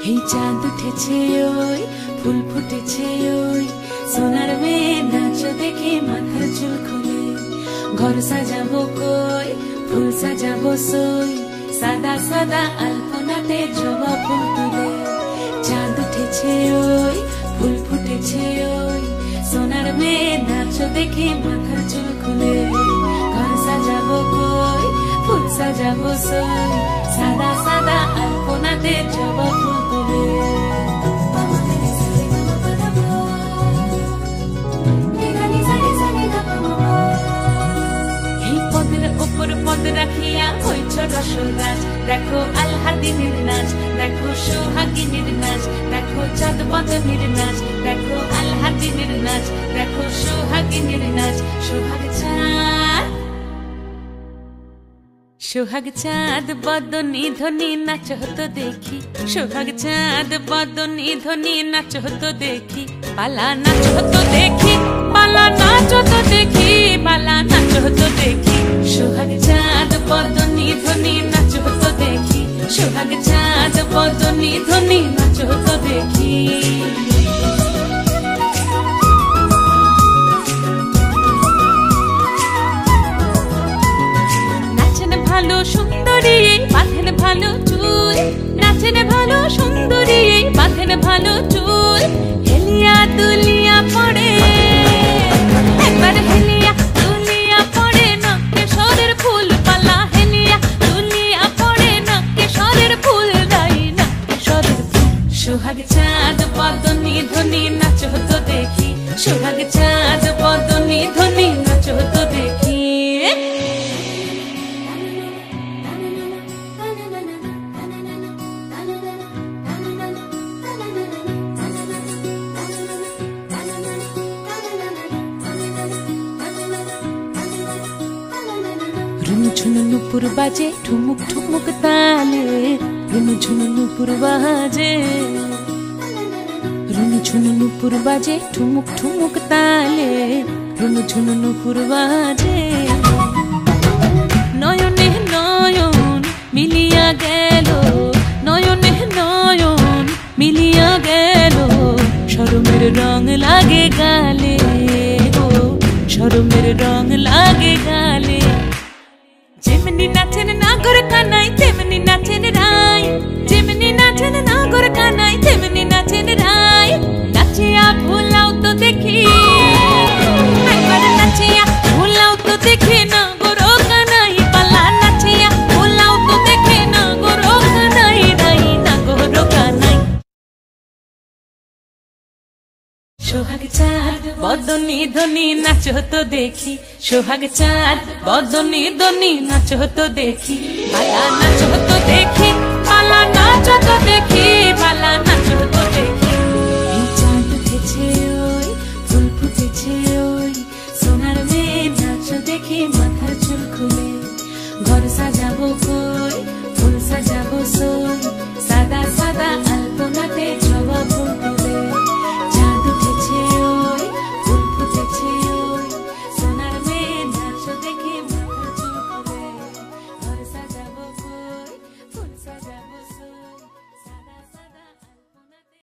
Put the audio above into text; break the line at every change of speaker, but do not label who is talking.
এই চাঁদ উঠেছে ওই ফুল ফুটেছে ওই সোনার মেয়ে নাচ দেখে মাথার চুল খুলে ঘর সাজাবো কই ফুল সাজাবো সই সাদা সাদা আলপনাতে জবা ফুল তুলে চাঁদ উঠেছে ওই ফুল ফুটেছে ওই সোনার মেয়ে নাচ দেখে মাথার চুল খুলে ঘর সাজাবো কই ফুল সাজাবো সই সাদা সাদা আলপনাতে জবা ফুল তুলে এই পদের উপর পদ রাখিয়া হইছ রসরাজ দেখো আলহাদিনের নাচ দেখো সোহাগিনীর নাচ দেখো চাঁদ বদনের নাচ দেখো আলহাদিনের নাচ দেখো সোহাগিনীর নাচ সোহাগ চাঁদ সোহাগ চাঁদ বদনী ধ্বনি নাচ হতো দেখি সোহাগ চাঁদ বদনী ধ্বনি নাচ হতো দেখি পালা নাচ হতো দেখি পালা নাচ হতো দেখি পালা নাচ হতো দেখি সোহাগ চাঁদ বদনী ধ্বনি নাচ হতো দেখি সোহাগ চাঁদ বদনী ধ্বনি নাচ হতো দেখি ভালো সুন্দরী বাঁধেন ভালো চুল নাচেন ভালো সুন্দরী বাঁধেন ভালো চুল হেলিয়া দুলিয়া পড়ে একবার হেলিয়া দুলিয়া পড়ে না কেশরের ফুল পালা হেলিয়া দুলিয়া পড়ে না কেশরের ফুল দাই না কেশরের ফুল সোহাগ চাঁদ বদনী ধ্বনি নাচ হতো দেখি সোহাগ চাঁদ বদনী ধ্বনি নাচ হতো দেখি रुनु झुनु नुपुर बाजे ठुमुक ठुमुक ताले रुनु झुनु नुपुर बाजे रुनु झुनु नुपुर बाजे ठुमुक ठुमुक ताले रुनु झुनु नुपुर बाजे नयने नयन मिलिया गेल नयने नयन मिलिया गेल शरमेर रंग लागे गाले ओ शरमेर रंग लागे गाले जेमनी नाचेन नागर कानाई तेमनी नाचेन राय जेमनी नाचेन नागर कानाई तेमनी नाचेन राय नाचिया भुलाओ तो देखी একবার নাচিয়া ভুলাও তো দেখি না গোরো কানাই পালা নাচিয়া ভুলাও তো দেখি না গোরো কানাই নাই না গোরো কানাই সোহাগ চাঁদ বদনী ধ্বনি নাচ হতো দেখি সোহাগ চাঁদ বদনী ধ্বনি নাচ হতো দেখি পালা নাচ হতো